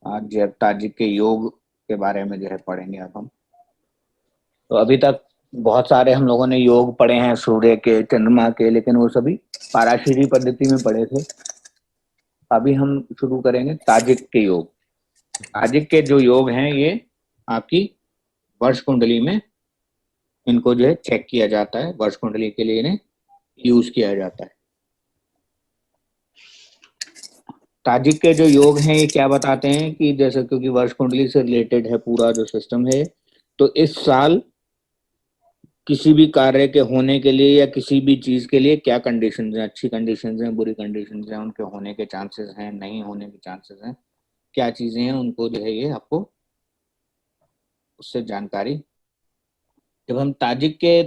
आज ताजिक के योग के बारे में जो है पढ़ेंगे अब हम। तो अभी तक बहुत सारे हम लोगों ने योग पढ़े हैं सूर्य के, चंद्रमा के, लेकिन वो सभी पाराशरी पद्धति में पढ़े थे। अभी हम शुरू करेंगे ताजिक के योग। ताजिक के जो योग हैं ये आपकी वर्ष कुंडली में इनको जो है चेक किया जाता है, वर्ष कुंडली के लिए इन्हें यूज किया जाता है। ताजिक के जो योग हैं ये क्या बताते हैं कि जैसे, क्योंकि वर्ष कुंडली से रिलेटेड है पूरा जो सिस्टम है, तो इस साल किसी भी कार्य के होने के लिए या किसी भी चीज के लिए क्या कंडीशंस हैं, अच्छी कंडीशंस हैं, बुरी कंडीशंस हैं, उनके होने के चांसेस हैं, नहीं होने के चांसेस हैं, क्या चीजें हैं, उनको जो है ये आपको उससे जानकारी। जब हम ताजिक के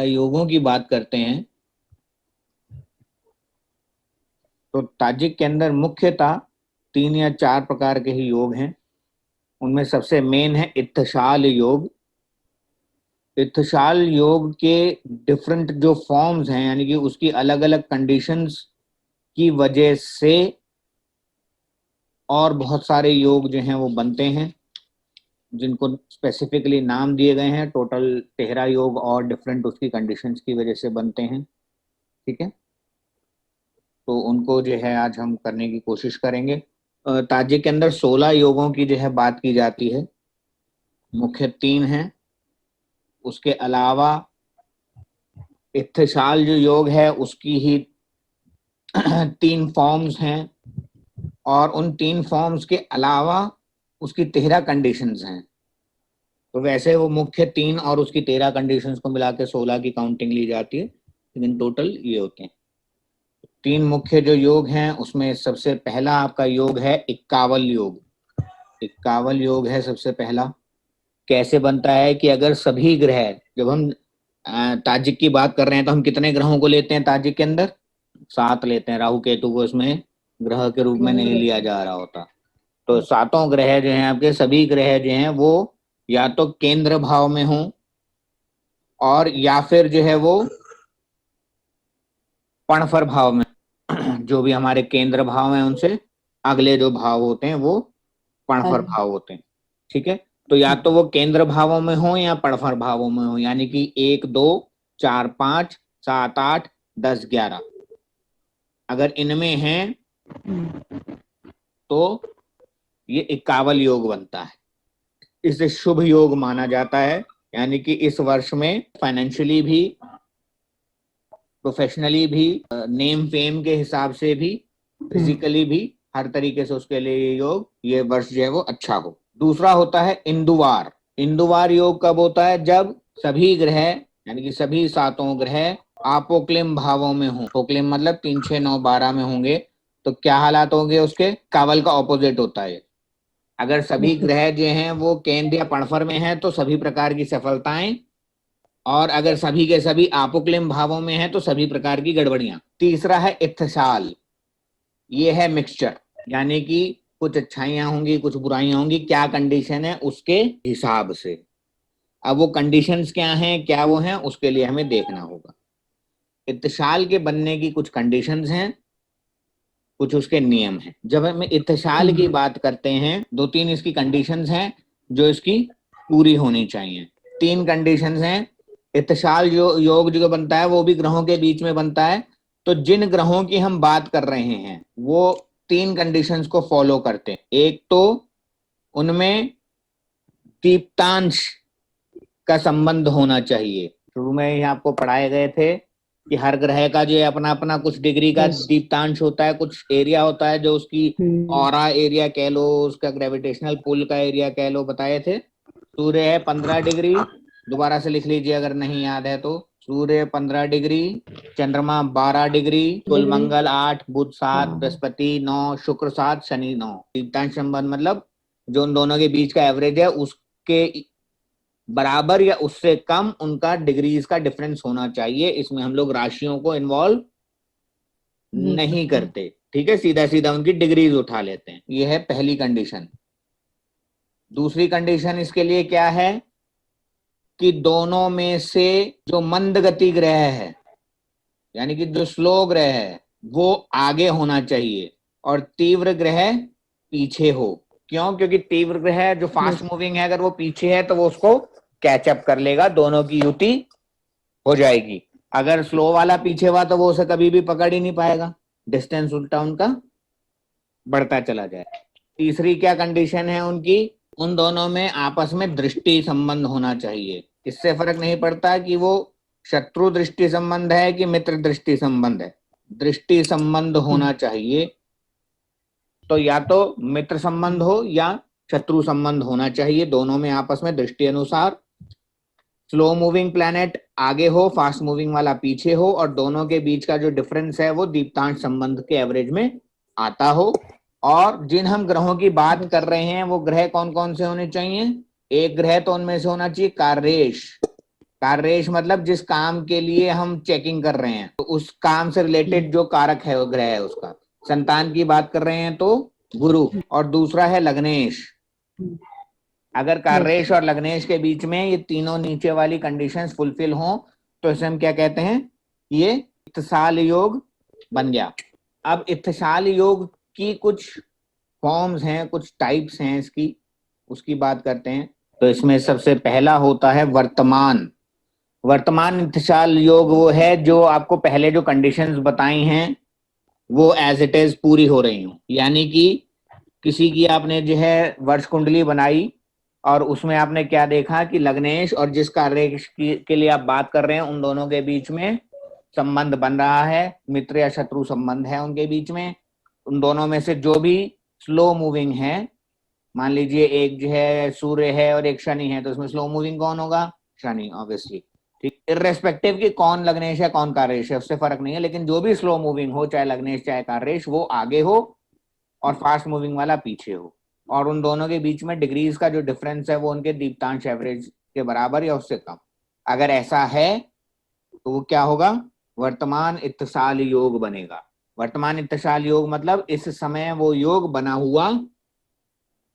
योगों की बात करते हैं तो ताजिक के अंदर मुख्यतः 3 या 4 प्रकार के ही योग हैं। उनमें सबसे मेन है इत्थशाल योग। इत्थशाल योग के डिफरेंट जो फॉर्म्स हैं, यानी कि उसकी अलग अलग कंडीशंस की वजह से और बहुत सारे योग जो हैं वो बनते हैं, जिनको स्पेसिफिकली नाम दिए गए हैं। टोटल 13 योग और डिफरेंट उसकी कंडीशंस की वजह से बनते हैं। ठीक है, तो उनको जो है आज हम करने की कोशिश करेंगे। ताजिक के अंदर 16 योगों की जो है बात की जाती है, मुख्य 3 हैं। उसके अलावा इत्थशाल जो योग है उसकी ही 3 फॉर्म्स हैं, और उन 3 फॉर्म्स के अलावा उसकी 13 कंडीशंस हैं। तो वैसे वो मुख्य 3 और उसकी 13 कंडीशंस को मिला के 16 की काउंटिंग ली जाती है, लेकिन टोटल ये होते हैं। 3 मुख्य जो योग हैं उसमें सबसे पहला आपका योग है इक्कावल योग। इक्कावल योग है सबसे पहला। कैसे बनता है कि अगर सभी ग्रह, जब हम ताजिक की बात कर रहे हैं तो हम कितने ग्रहों को लेते हैं ताजिक के अंदर? 7 लेते हैं। राहु केतु को इसमें ग्रह के रूप में नहीं लिया जा रहा होता। तो 7 ग्रह जो हैं आपके, सभी ग्रह जो हैं वो या तो केंद्र भाव में हों, और या फिर जो है वो पणफर भाव में। जो भी हमारे केंद्र भाव हैं उनसे अगले जो भाव होते हैं वो पणफर भाव होते हैं। ठीक है, तो या तो वो केंद्र भावों में हो या पणफर भावों में हो, यानी कि 1 2 4 5 7 8 10 11, अगर इनमें हैं तो ये इक्कावल योग बनता है। इसे शुभ योग माना जाता है, यानी कि इस वर्ष में फाइनेंशियली भी, प्रोफेशनली भी, नेम फेम के हिसाब से भी, फिजिकली भी, हर तरीके से उसके लिए ये योग, ये वर्ष जो है वो अच्छा हो। दूसरा होता है इंदुवार। इंदुवार योग कब होता है? जब सभी ग्रह, यानी कि सभी 7 ग्रह आपोक्लिम भावों में हो। अपोक्लिम मतलब 3 6 9 12 में होंगे, तो क्या हालात होंगे उसके? कावल का ऑपोजिट होता है। अगर सभी ग्रह जो हैं वो केंद्र या पणफर में हैं तो सभी प्रकार की सफलताएं, और अगर सभी के सभी आपोक्लिम भावों में हैं तो सभी प्रकार की गड़बड़ियां। तीसरा है इत्थशाल। ये है मिक्सचर, यानी कि कुछ अच्छाइयां होंगी कुछ बुराइयां होंगी, क्या कंडीशन है उसके हिसाब से। अब वो कंडीशंस क्या हैं, क्या वो हैं, उसके लिए हमें देखना होगा। इत्तशाल के बनने की कुछ कंडीशंस हैं, कुछ उसके नियम हैं। जब हम इत्तशाल की बात करते हैं, 2-3 इसकी कंडीशंस हैं जो इसकी पूरी होनी चाहिए। 3 कंडीशंस हैं। इत्तशाल जो योग जो बनता है वो भी ग्रहों के बीच में बनता है। तो जिन ग्रहों की हम बात कर रहे हैं वो 3 कंडीशंस को फॉलो करते हैं। एक तो उनमें दीप्तांश का संबंध होना चाहिए। शुरू में ही आपको पढ़ाए गए थे कि हर ग्रह का जो है अपना अपना कुछ डिग्री का दीप्तांश होता है, कुछ एरिया होता है जो उसकी ऑरा एरिया कह लो, उसका ग्रेविटेशनल पुल का एरिया कह लो, बताए थे। सूर्य है 15 डिग्री, दोबारा से लिख लीजिए अगर नहीं याद है तो। सूर्य 15 डिग्री, चंद्रमा 12 डिग्री, कुल मंगल 8, बुध 7, बृहस्पति 9, शुक्र 7, शनि 9। दीप्तांश संबंध मतलब जो उन दोनों के बीच का एवरेज है उसके बराबर या उससे कम उनका डिग्रीज का डिफरेंस होना चाहिए। इसमें हम लोग राशियों को इन्वॉल्व नहीं करते। ठीक है, सीधा सीधा उनकी डिग्रीज उठा लेते हैं। ये है पहली कंडीशन। दूसरी कंडीशन इसके लिए क्या है कि दोनों में से जो मंद गति ग्रह है, यानी कि जो स्लो ग्रह है, वो आगे होना चाहिए और तीव्र ग्रह पीछे हो। क्यों? क्योंकि तीव्र ग्रह जो फास्ट मूविंग है, अगर वो पीछे है तो वो उसको कैचअप कर लेगा, दोनों की युति हो जाएगी। अगर स्लो वाला पीछे हुआ तो वो उसे कभी भी पकड़ ही नहीं पाएगा, डिस्टेंस उल्टा उनका बढ़ता चला जाए। तीसरी क्या कंडीशन है उनकी? उन दोनों में आपस में दृष्टि संबंध होना चाहिए। इससे फर्क नहीं पड़ता कि वो शत्रु दृष्टि संबंध है कि मित्र दृष्टि संबंध है, दृष्टि संबंध होना चाहिए। तो या तो मित्र संबंध हो या शत्रु संबंध होना चाहिए, दोनों में आपस में दृष्टि अनुसार। स्लो मूविंग प्लैनेट आगे हो, फास्ट मूविंग वाला पीछे हो, और दोनों के बीच का जो डिफरेंस है वो दीप्तांश संबंध के एवरेज में आता हो। और जिन हम ग्रहों की बात कर रहे हैं वो ग्रह कौन कौन से होने चाहिए? एक ग्रह तो उनमें से होना चाहिए कार्येश। कार्येश मतलब जिस काम के लिए हम चेकिंग कर रहे हैं तो उस काम से रिलेटेड जो कारक है वो ग्रह है उसका। संतान की बात कर रहे हैं तो गुरु, और दूसरा है लग्नेश। अगर कार्येश और लग्नेश के बीच में ये तीनों नीचे वाली कंडीशंस फुलफिल हो तो इसे हम क्या कहते हैं? ये इत्तिसाल योग बन गया। अब इत्तिसाल योग की कुछ फॉर्म्स हैं, कुछ टाइप्स हैं इसकी, उसकी बात करते हैं। तो इसमें सबसे पहला होता है वर्तमान। वर्तमान इत्तिसाल योग वो है जो आपको पहले जो कंडीशंस बताई हैं वो एज इट इज पूरी हो रही हो। यानी कि किसी की आपने जो है वर्ष कुंडली बनाई और उसमें आपने क्या देखा कि लग्नेश और जिस कार्य के लिए आप बात कर रहे हैं उन दोनों के बीच में संबंध बन रहा है, मित्र या शत्रु संबंध है उनके बीच में। उन दोनों में से जो भी स्लो मूविंग है, मान लीजिए एक जो है सूर्य है और एक शनि है, तो उसमें स्लो मूविंग कौन होगा? शनि, ऑब्वियसली। ठीक, इर्रेस्पेक्टिव कि कौन लग्नेश है कौन कार्येश है उससे फर्क नहीं है, लेकिन जो भी स्लो मूविंग हो, चाहे लग्नेश चाहे कार्येश, वो आगे हो और फास्ट मूविंग वाला पीछे हो। और उन दोनों के बीच में डिग्रीज का जो डिफरेंस है वो उनके दीप्तांश एवरेज के बराबर या उससे कम। अगर ऐसा है तो वो क्या होगा? वर्तमान इत्तिसाल योग बनेगा। वर्तमान इत्तिसाल योग मतलब इस समय वो योग बना हुआ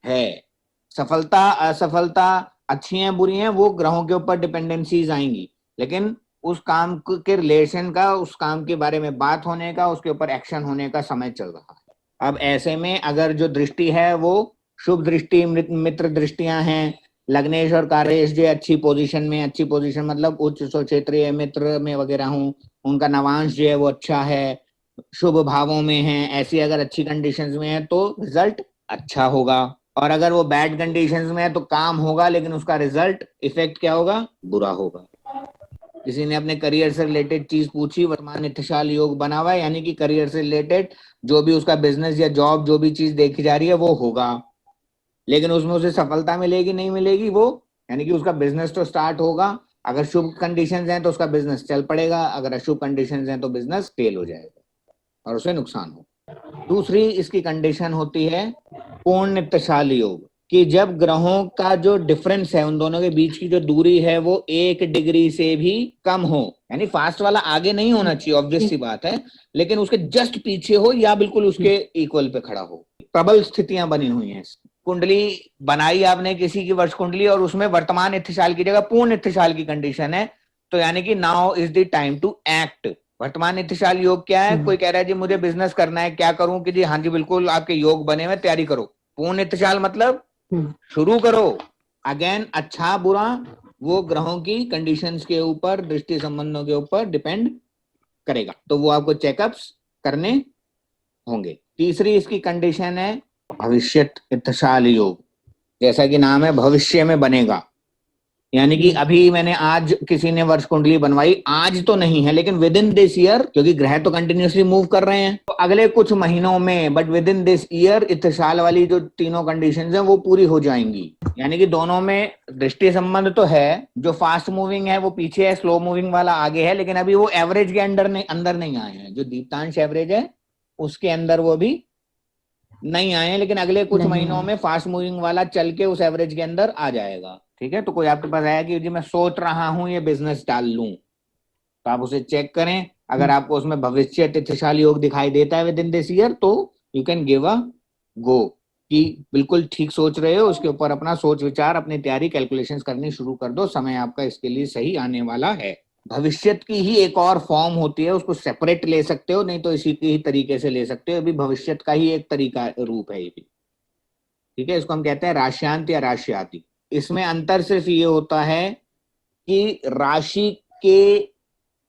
है। सफलता असफलता, अच्छी हैं बुरी हैं, वो ग्रहों के ऊपर डिपेंडेंसीज आएंगी, लेकिन उस काम के रिलेशन का, उस काम के बारे में बात होने का, उसके ऊपर एक्शन होने का समय चल रहा है। अब ऐसे में अगर जो दृष्टि है वो शुभ दृष्टि, मित्र दृष्टियां हैं, लग्नेश और कार्येश जो अच्छी पोजीशन में, अच्छी पोजीशन मतलब उच्च क्षेत्रीय मित्र में वगैरह हूँ, उनका नवांश जो है वो अच्छा है, शुभ भावों में है, ऐसी अगर अच्छी कंडीशंस में है तो रिजल्ट अच्छा होगा। और अगर वो बैड कंडीशंस में है तो काम होगा लेकिन उसका रिजल्ट इफेक्ट क्या होगा? बुरा होगा। किसी ने अपने करियर से रिलेटेड चीज पूछी, वर्तमान इत्तिसाल योग बना हुआ है, यानी कि करियर से रिलेटेड जो भी उसका बिजनेस या जॉब जो भी चीज देखी जा रही है वो होगा, लेकिन उसमें उसे सफलता मिलेगी नहीं मिलेगी वो, यानी कि उसका बिजनेस तो स्टार्ट होगा, अगर शुभ कंडीशंस हैं तो उसका बिजनेस चल पड़ेगा, अगर अशुभ कंडीशंस हैं तो बिजनेस फेल हो जाएगा और उसे नुकसान हो। दूसरी इसकी कंडीशन होती है पूर्ण इत्तिसाल योग, कि जब ग्रहों का जो डिफरेंस है, उन दोनों के बीच की जो दूरी है वो 1 डिग्री से भी कम हो। यानी फास्ट वाला आगे नहीं होना चाहिए, ऑब्वियस सी बात है, लेकिन उसके जस्ट पीछे हो या बिल्कुल उसके इक्वल पे खड़ा हो। प्रबल स्थितियां बनी हुई हैं। कुंडली बनाई आपने किसी की वर्ष कुंडली और उसमें वर्तमान इत्तिसाल की जगह पूर्ण इत्तिसाल की कंडीशन है, तो यानी कि now is the time to act. वर्तमान इत्तिसाल योग क्या है? कोई कह रहा है जी मुझे बिजनेस करना है, क्या करूं? कि जी हाँ जी बिल्कुल आपके योग बने हुए, तैयारी करो। पूर्ण इत्तिसाल मतलब शुरू करो। अगेन अच्छा बुरा वो ग्रहों की कंडीशंस के ऊपर, दृष्टि संबंधों के ऊपर डिपेंड करेगा, तो वो आपको चेकअप्स करने होंगे। तीसरी इसकी कंडीशन है भविष्यत इत्तिसाल योग, जैसा कि नाम है भविष्य में बनेगा। यानी कि अभी मैंने आज किसी ने वर्ष कुंडली बनवाई, आज तो नहीं है लेकिन विद इन दिस ईयर, क्योंकि ग्रह तो कंटिन्यूसली मूव कर रहे हैं, तो अगले कुछ महीनों में, but within this year इत्तिसाल वाली जो तीनों कंडीशंस हैं वो पूरी हो जाएंगी। यानी कि दोनों में दृष्टि संबंध तो है, जो फास्ट मूविंग है वो पीछे है, स्लो मूविंग वाला आगे है, लेकिन अभी वो एवरेज के अंदर नहीं आए हैं। जो दीप्तांश एवरेज है उसके अंदर वो भी नहीं आए हैं, लेकिन अगले कुछ महीनों में फास्ट मूविंग वाला चल के उस एवरेज के अंदर आ जाएगा। ठीक है, तो कोई आपके पास आया कि जी मैं सोच रहा हूं ये बिजनेस डाल लूं, तो आप उसे चेक करें। अगर आपको उसमें भविष्य इत्तिसाल योग दिखाई देता है विद इन दिस ईयर, तो यू कैन गिव अ गो, कि बिल्कुल ठीक सोच रहे हो, उसके ऊपर अपना सोच विचार, अपनी तैयारी, कैलकुलेशंस करनी शुरू कर दो, समय आपका इसके लिए सही आने वाला है। भविष्यत की ही एक और फॉर्म होती है, उसको सेपरेट ले सकते हो, नहीं तो इसी के ही तरीके से ले सकते हो, अभी भविष्यत का ही एक तरीका रूप है ये भी। ठीक है, इसको हम कहते हैं राश्यांत या राश्याति। इसमें अंतर सिर्फ ये होता है कि राशि के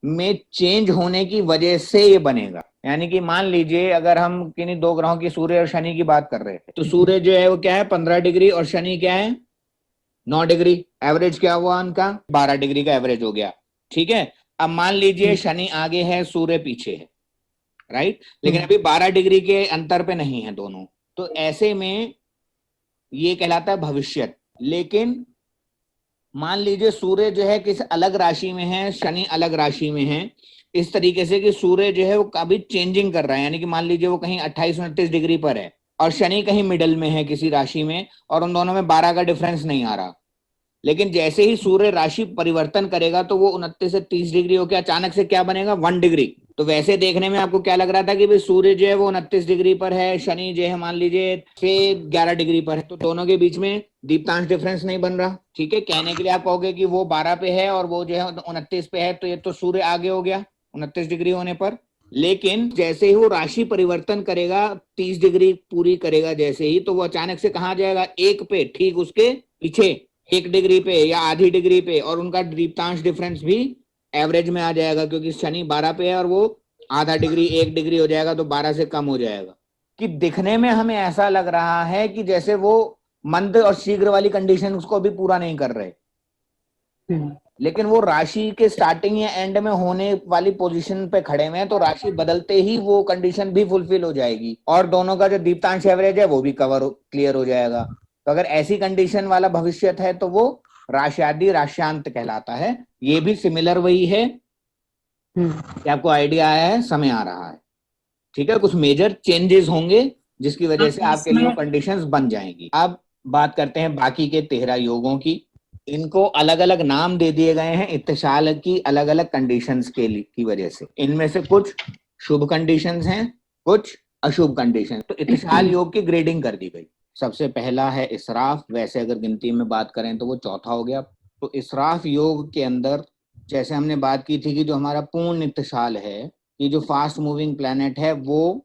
में चेंज होने की वजह से ये बनेगा। यानी कि मान लीजिए अगर हम किन्हीं दो ग्रहों की, सूर्य और शनि की बात कर रहे थे, तो सूर्य जो है वो क्या है 15 डिग्री और शनि क्या है 9 डिग्री। एवरेज क्या हुआ उनका 12 डिग्री का एवरेज हो गया। ठीक है, अब मान लीजिए शनि आगे है सूर्य पीछे है, राइट, लेकिन अभी 12 डिग्री के अंतर पे नहीं है दोनों, तो ऐसे में ये कहलाता है भविष्यत। लेकिन मान लीजिए सूर्य जो है किस अलग राशि में है, शनि अलग राशि में है, इस तरीके से कि सूर्य जो है वो कभी चेंजिंग कर रहा है, यानी कि मान लीजिए वो कहीं 28-29 डिग्री पर है और शनि कहीं मिडल में है किसी राशि में, और उन दोनों में 12 का डिफरेंस नहीं आ रहा। लेकिन जैसे ही सूर्य राशि परिवर्तन करेगा तो वो 29 से 30 डिग्री होकर अचानक से क्या बनेगा 1 डिग्री। तो वैसे देखने में आपको क्या लग रहा था कि भाई सूर्य जो है वो 29 डिग्री पर है, शनि जो है मान लीजिए से 11 डिग्री पर है, तो दोनों के बीच में दीप्तांश डिफरेंस नहीं बन रहा। ठीक है, कहने के लिए आप कहोगे कि वो 12 पे है और वो जो है 29 पे है, तो ये तो सूर्य आगे हो गया 29 डिग्री होने पर। लेकिन जैसे ही वो राशि परिवर्तन करेगा 30 डिग्री पूरी करेगा जैसे ही, तो वो अचानक से कहाँ जाएगा एक पे, ठीक उसके पीछे 1 डिग्री पे या आधी डिग्री पे, और उनका दीप्तांश डिफरेंस भी एवरेज में आ जाएगा, क्योंकि शनि 12 पे है और वो आधा डिग्री 1 डिग्री हो जाएगा, तो 12 से कम हो जाएगा। कि दिखने में हमें ऐसा लग रहा है कि जैसे वो मंद और शीघ्र वाली कंडीशन उसको भी पूरा नहीं कर रहे, लेकिन वो राशि के स्टार्टिंग या एंड में होने वाली पोजीशन पे खड़े हुए हैं, तो राशि बदलते ही वो कंडीशन भी फुलफिल हो जाएगी और दोनों का जो दीप्तांश एवरेज है वो भी क्लियर हो जाएगा। तो अगर ऐसी कंडीशन वाला भविष्यत है तो वो राश्यादि राश्यांत कहलाता है। ये भी सिमिलर वही है कि आपको आइडिया आया है, समय आ रहा है। ठीक है, कुछ मेजर चेंजेस होंगे जिसकी वजह से आपके लिए वो कंडीशंस बन जाएंगी। अब बात करते हैं बाकी के 13 योगों की। इनको अलग अलग नाम दे दिए गए हैं इत्तेशाल की अलग अलग कंडीशंस की वजह से। इनमें से कुछ शुभ कंडीशंस हैं, कुछ अशुभ कंडीशन। तो इत्तेशाल योग की ग्रेडिंग कर दी गई। सबसे पहला है इसराफ, वैसे अगर गिनती में बात करें तो वो चौथा हो गया। तो इसराफ योग के अंदर जैसे हमने बात की थी कि जो हमारा पूर्ण इत्तेशाल है, कि जो फास्ट मूविंग प्लैनेट है वो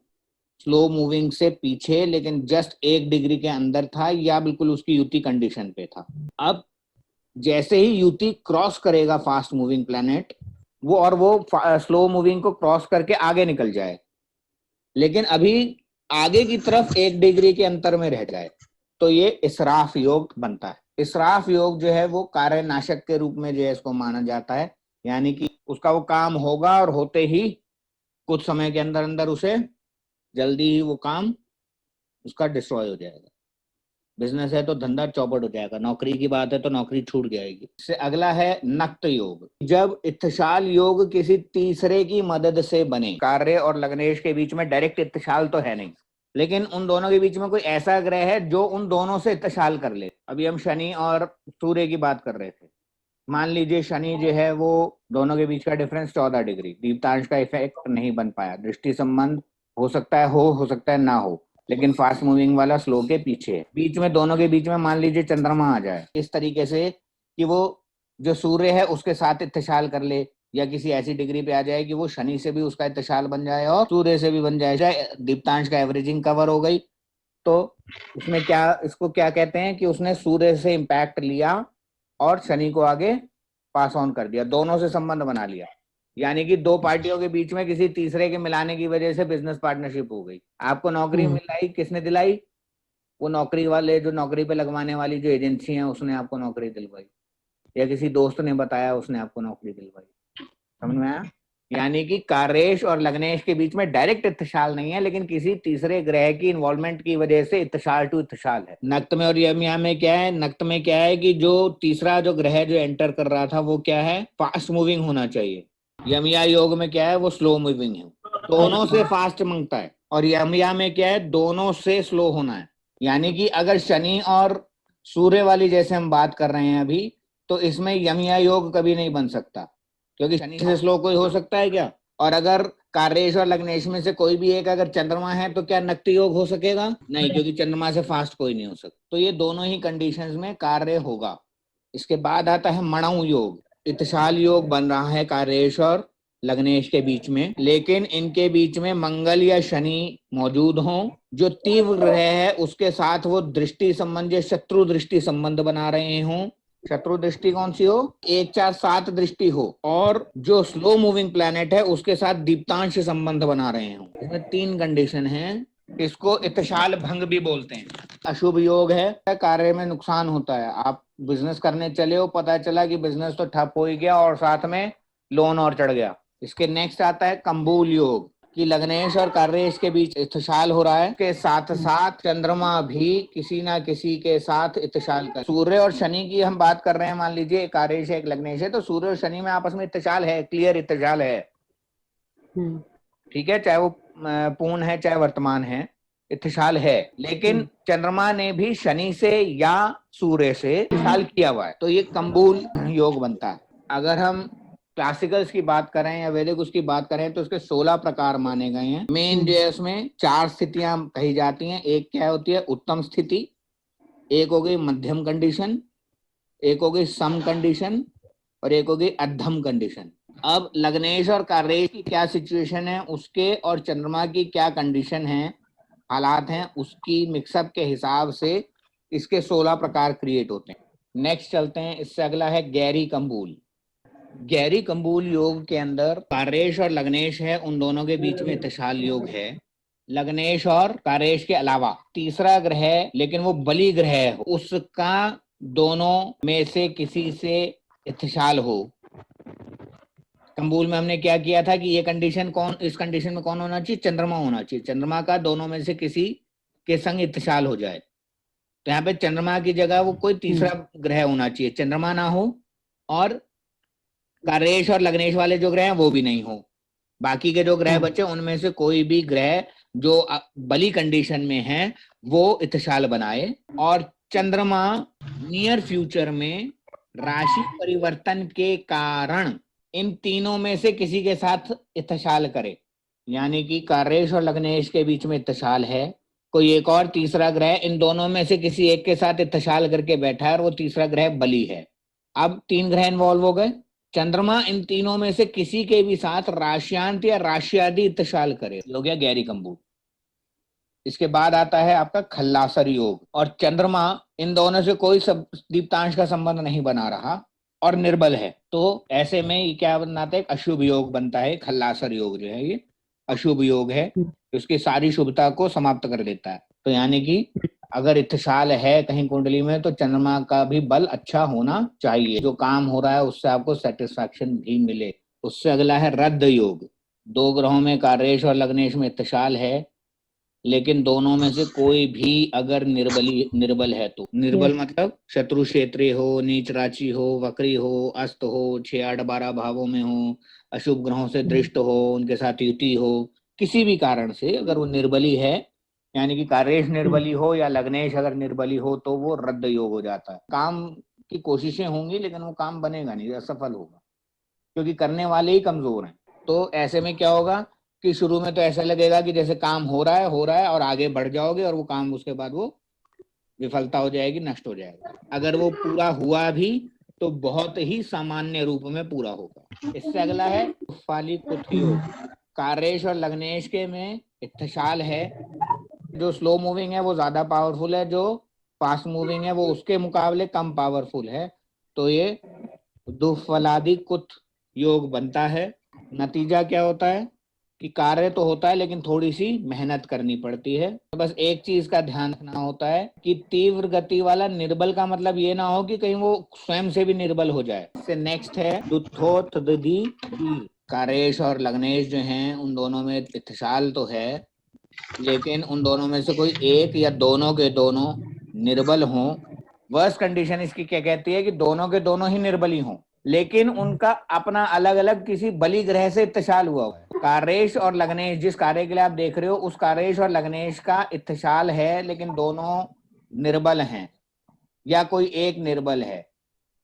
स्लो मूविंग से पीछे लेकिन जस्ट 1 डिग्री के अंदर था या बिल्कुल उसकी युति कंडीशन पे था। अब जैसे ही युति क्रॉस करेगा फास्ट मूविंग प्लैनेट, वो और वो स्लो मूविंग को क्रॉस करके आगे निकल जाए, लेकिन अभी आगे की तरफ 1 डिग्री के अंतर में रह जाए, तो ये इसराफ योग बनता है। इसराफ योग जो है वो कार्य नाशक के रूप में जो है इसको माना जाता है, यानी कि उसका वो काम होगा और होते ही कुछ समय के अंदर अंदर उसे जल्दी ही वो काम उसका डिस्ट्रॉय हो जाएगा। बिजनेस है तो धंधा चौपट हो जाएगा, नौकरी की बात है तो नौकरी छूट जाएगी। इससे अगला है नक्त योग। जब इत्तेशाल योग किसी तीसरे की मदद से बने, कार्य और लग्नेश के बीच में डायरेक्ट इत्तेशाल तो है नहीं, लेकिन उन दोनों के बीच में कोई ऐसा ग्रह है जो उन दोनों से इत्तेशाल कर ले। अभी हम शनि और सूर्य की बात कर रहे थे। मान लीजिए शनि जो है वो दोनों के बीच का डिफरेंस 14 डिग्री, दीप्तांश का इफेक्ट नहीं बन पाया, दृष्टि संबंध हो सकता है हो सकता है ना हो, लेकिन फास्ट मूविंग वाला स्लो के पीछे है। बीच में दोनों के बीच में मान लीजिए चंद्रमा आ जाए इस तरीके से कि वो जो सूर्य है उसके साथ इत्तेशाल कर ले, या किसी ऐसी डिग्री पे आ जाए कि वो शनि से भी उसका इत्तेशाल बन जाए और सूर्य से भी बन जाए, दीप्तांश का एवरेजिंग कवर हो गई। तो उसमें क्या, इसको क्या कहते हैं कि उसने सूर्य से इंपैक्ट लिया और शनि को आगे पास ऑन कर दिया, दोनों से संबंध बना लिया, यानी कि दो पार्टियों के बीच में किसी तीसरे के मिलाने की वजह से बिजनेस पार्टनरशिप हो गई। आपको नौकरी मिलाई, किसने दिलाई? वो नौकरी वाले, जो नौकरी पे लगवाने वाली जो एजेंसी है उसने आपको नौकरी दिलवाई, या किसी दोस्त ने बताया उसने आपको नौकरी दिलवाई। समझ में आया? यानी कि कारेश और लग्नेश के बीच में डायरेक्ट इत्तेशाल नहीं है, लेकिन किसी तीसरे ग्रह की इन्वॉल्वमेंट की वजह से इत्तेशाल टू इत्तेशाल है। नक्त में और यमिया में क्या है? नक्त में क्या है कि जो तीसरा जो ग्रह जो एंटर कर रहा था वो क्या है, फास्ट मूविंग होना चाहिए। यमिया योग में क्या है, वो स्लो मूविंग है, दोनों से फास्ट मांगता है। और यमिया में क्या है, दोनों से स्लो होना है। यानी कि अगर शनि और सूर्य वाली जैसे हम बात कर रहे हैं अभी, तो इसमें यमिया योग कभी नहीं बन सकता, क्योंकि शनि से स्लो कोई हो सकता है क्या? और अगर कार्येश और लग्नेश में से कोई भी एक अगर चंद्रमा है तो क्या नक्ति योग हो सकेगा? नहीं, क्योंकि चंद्रमा से फास्ट कोई नहीं हो सकता। तो ये दोनों ही कंडीशंस में कार्य होगा। इसके बाद आता है मणउ योग। इत्तेशाल योग बन रहा है कार्येश और लग्नेश के बीच में, लेकिन इनके बीच में मंगल या शनि मौजूद हों, जो तीव्र ग्रह है उसके साथ वो दृष्टि संबंध या शत्रु दृष्टि संबंध बना रहे हों। शत्रु दृष्टि कौन सी हो? 1 4 7 दृष्टि हो, और जो स्लो मूविंग प्लैनेट है उसके साथ दीप्तांश संबंध बना रहे हो। इसमें 3 कंडीशन है। इसको इत्तिशाल भंग भी बोलते हैं। अशुभ योग है, कार्य में नुकसान होता है। आप बिजनेस करने चले हो, पता चला कि बिजनेस तो ठप हो ही गया और साथ में लोन और चढ़ गया। इसके नेक्स्ट आता है कंबूल योग, कि लग्नेश और कार्येश के बीच इत्तिशाल हो रहा है, के साथ साथ चंद्रमा भी किसी ना किसी के साथ इत्तिशाल कर। सूर्य और शनि की हम बात कर रहे हैं, मान लीजिए एक कार्येश है एक लग्नेश है, तो सूर्य और शनि में आपस में इत्तिशाल है, क्लियर इत्तिशाल है। ठीक है, चाहे वो पूर्ण है चाहे वर्तमान है, इत्तिशाल है। लेकिन चंद्रमा ने भी शनि से या सूर्य से इत्तिशाल किया हुआ है, तो ये कंबूल योग बनता है। अगर हम क्लासिकल्स की बात करें या वैदिक उसकी बात करें तो उसके 16 प्रकार माने गए हैं। मेन जो है उसमें 4 स्थितियां कही जाती हैं। एक क्या होती है? उत्तम स्थिति, एक हो गई मध्यम कंडीशन, एक हो गई सम कंडीशन, और एक हो गई अधम कंडीशन। अब लग्नेश और कार्येश की क्या सिचुएशन है, उसके और चंद्रमा की क्या कंडीशन है, हालात हैं, उसकी मिक्सअप के हिसाब से इसके 16 प्रकार क्रिएट होते हैं। नेक्स्ट चलते हैं, इससे अगला है गैरी कंबूल। गैरी कंबूल योग के अंदर कार्येश और लग्नेश है, उन दोनों के बीच में इत्तिशाल योग है। लग्नेश और कार्येश के अलावा तीसरा ग्रह, लेकिन वो बली ग्रह है, उसका दोनों में से किसी से इत्तिशाल हो। कंबूल में हमने क्या किया था कि ये कंडीशन कौन, इस कंडीशन में कौन होना चाहिए? चंद्रमा होना चाहिए। चंद्रमा का दोनों में से किसी के संग इत्तिशाल हो जाए, तो यहाँ पे चंद्रमा की जगह वो कोई तीसरा ग्रह होना चाहिए, चंद्रमा ना हो, और कार्येश और लग्नेश वाले जो ग्रह हैं वो भी नहीं हो। बाकी के जो ग्रह बचे उनमें से कोई भी ग्रह जो बली कंडीशन में है वो इत्तिशाल बनाए। और चंद्रमा नियर फ्यूचर में राशि परिवर्तन के कारण इन तीनों में से किसी के साथ इत्तिशाल करे, यानी कि कार्येश और लग्नेश के बीच में इत्तिशाल है, कोई एक और तीसरा ग्रह इन दोनों में से किसी एक के साथ इत्तिशाल करके बैठा है और वो तीसरा ग्रह बली है। अब 3 ग्रह इन्वॉल्व हो गए। चंद्रमा इन तीनों में से किसी के भी साथ राशियांत या राशियादि इत्तिशाल करे, हो गया गैरी कंबूल। इसके बाद आता है आपका खल्लासर योग, और चंद्रमा इन दोनों से कोई सब दीप्तांश का संबंध नहीं बना रहा और निर्बल है, तो ऐसे में ये क्या बनाता है? एक अशुभ योग बनता है। खल्लासर योग जो है ये अशुभ योग है, उसकी सारी शुभता को समाप्त कर देता है। तो यानी कि अगर इत्तिशाल है कहीं कुंडली में तो चंद्रमा का भी बल अच्छा होना चाहिए, जो काम हो रहा है उससे आपको सेटिस्फैक्शन भी मिले। उससे अगला है रद्द योग। 2 ग्रहों में कार्येश और लग्नेश में इत्तिशाल है, लेकिन दोनों में से कोई भी अगर निर्बल है, तो निर्बल मतलब शत्रु क्षेत्रीय हो, नीच राशि हो, वक्री हो, अस्त हो, 6 8 12 भावों में हो, अशुभ ग्रहों से दृष्ट हो, उनके साथ युति हो, किसी भी कारण से अगर वो निर्बली है, यानी कि कार्येश निर्बली हो या लग्नेश अगर निर्बली हो, तो वो रद्द योग हो जाता है। काम की कोशिशें होंगी लेकिन वो काम बनेगा नहीं, असफल होगा, क्योंकि करने वाले ही कमजोर हैं। तो ऐसे में क्या होगा कि शुरू में तो ऐसा लगेगा कि जैसे काम हो रहा है और आगे बढ़ जाओगे, और वो काम उसके बाद वो विफलता हो जाएगी, नष्ट हो जाएगा। अगर वो पूरा हुआ भी तो बहुत ही सामान्य रूप में पूरा होगा। इससे अगला है फाली कुथ योग। कार्येश और लग्नेश के में इत्तिशाल है, जो स्लो मूविंग है वो ज्यादा पावरफुल है, जो फास्ट मूविंग है वो उसके मुकाबले कम पावरफुल है, तो ये दुफलादि कुथ योग बनता है। नतीजा क्या होता है कि कार्य तो होता है लेकिन थोड़ी सी मेहनत करनी पड़ती है। तो बस एक चीज का ध्यान रखना होता है कि तीव्र गति वाला निर्बल का मतलब ये ना हो कि कहीं वो स्वयं से भी निर्बल हो जाए। इससे नेक्स्ट है दुथोथ दधि वीर। कार्येश और लग्नेश जो हैं उन दोनों में इत्तिशाल तो है, लेकिन उन दोनों में से कोई एक या दोनों के दोनों निर्बल हों। वर्स्ट कंडीशन इसकी क्या कहती है कि दोनों के दोनों ही निर्बली हों, लेकिन उनका अपना अलग अलग किसी बली ग्रह से इत्तिशाल हुआ है। कार्येश और लग्नेश, जिस कार्य के लिए आप देख रहे हो उस कार्येश और लग्नेश का इत्तिशाल है, लेकिन दोनों निर्बल हैं या कोई एक निर्बल है।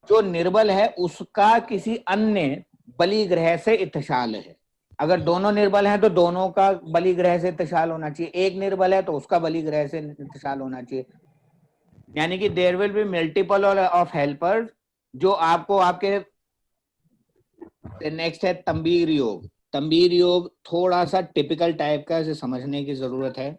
जो निर्बल है उसका किसी अन्य बली ग्रह से इत्तिशाल है। अगर दोनों निर्बल हैं तो दोनों का बली ग्रह से इत्तिशाल होना चाहिए, एक निर्बल है तो उसका बली ग्रह से इत्तिशाल होना चाहिए। यानी कि there will be multiple of helpers जो आपको आपके नेक्स्ट है तंबीर योग। तंबीर योग थोड़ा सा टिपिकल टाइप का, इसे समझने की जरूरत है।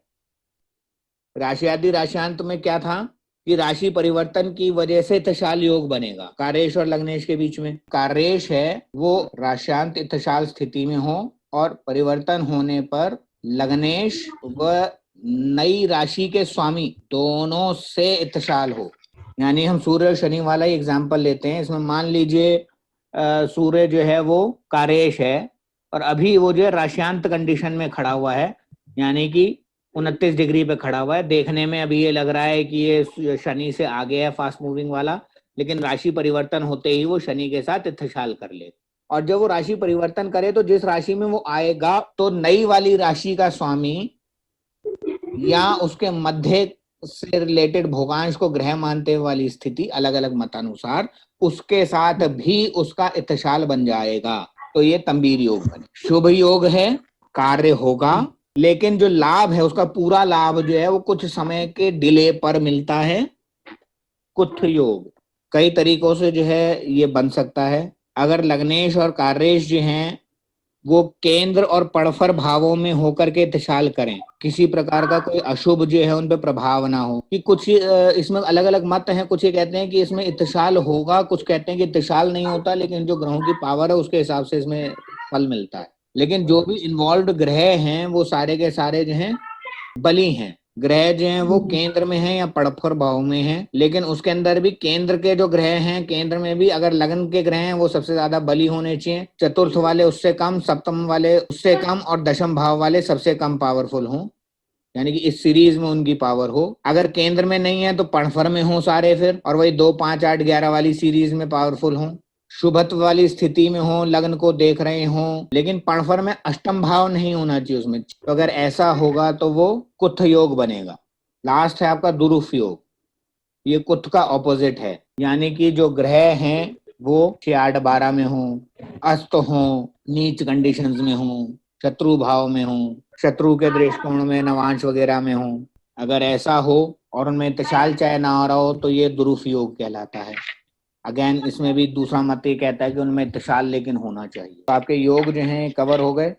राशि आदि राशियांत में क्या था कि राशि परिवर्तन की वजह से इत्थशाल योग बनेगा कार्येश और लग्नेश के बीच में। कार्येश है वो राशियांत इत्थशाल स्थिति में हो और परिवर्तन होने पर लग्नेश व नई राशि के स्वामी दोनों से इत्थशाल हो। यानी हम सूर्य और शनि वाला ही एग्जाम्पल लेते हैं। इसमें मान लीजिए सूर्य जो है वो कार्येश है और अभी वो जो है राशियांत कंडीशन में खड़ा हुआ है, यानी कि 29 डिग्री पे खड़ा हुआ है। देखने में अभी ये लग रहा है कि ये शनि से आगे है फास्ट मूविंग वाला, लेकिन राशि परिवर्तन होते ही वो शनि के साथ इत्थशाल कर ले। और जब वो राशि परिवर्तन करे तो जिस राशि में वो आएगा तो नई वाली राशि का स्वामी या उसके मध्य से रिलेटेड भोगांश को ग्रह मानते वाली स्थिति अलग अलग मतानुसार उसके साथ भी उसका इत्थशाल बन जाएगा, तो ये तंबीर योग बने। शुभ योग है, कार्य होगा, लेकिन जो लाभ है उसका पूरा लाभ जो है वो कुछ समय के डिले पर मिलता है। कुत्थ योग कई तरीकों से जो है ये बन सकता है। अगर लग्नेश और कार्येश जो हैं वो केंद्र और पड़फर भावों में होकर के इत्थशाल करें, किसी प्रकार का कोई अशुभ जो है उन पे प्रभाव ना हो। कि कुछ इसमें अलग अलग मत हैं, कुछ ये कहते हैं कि इसमें इत्थशाल होगा, कुछ कहते हैं कि इत्थशाल नहीं होता, लेकिन जो ग्रहों की पावर है उसके हिसाब से इसमें फल मिलता है। लेकिन जो भी इन्वॉल्व ग्रह हैं वो सारे के सारे जो हैं बली हैं। ग्रह जो हैं वो केंद्र में हैं या पड़फर भाव में हैं, लेकिन उसके अंदर भी केंद्र के जो ग्रह हैं, केंद्र में भी अगर लगन के ग्रह हैं वो सबसे ज्यादा बली होने चाहिए, चतुर्थ वाले उससे कम, सप्तम वाले उससे कम और दशम भाव वाले सबसे कम पावरफुल हों, यानी कि इस सीरीज में उनकी पावर हो। अगर केंद्र में नहीं है तो पड़फर में हो सारे फिर, और वही 2, 5, 8, 11 वाली सीरीज में पावरफुल हों। शुभत्व वाली स्थिति में हो, लग्न को देख रहे हो, लेकिन पणफर में अष्टम भाव नहीं होना चाहिए उसमें। तो अगर ऐसा होगा तो वो कुत्थ योग बनेगा। लास्ट है आपका दुरुफ योग। ये कुत्थ का ऑपोजिट है, यानी कि जो ग्रह हैं वो 6, 8, 12 में हो, अस्त हो, नीच कंडीशंस में हो, शत्रु भाव में हो, शत्रु के दृष्टिकोण में, नवांश वगैरह में हो। अगर ऐसा हो और उनमें इत्तेशाल चाहे ना हो रहा हो तो ये दुरुफ योग कहलाता है। अगेन इसमें भी दूसरा मत ये कहता है कि उनमें इत्तेशाल लेकिन होना चाहिए। तो आपके योग जो हैं कवर हो गए।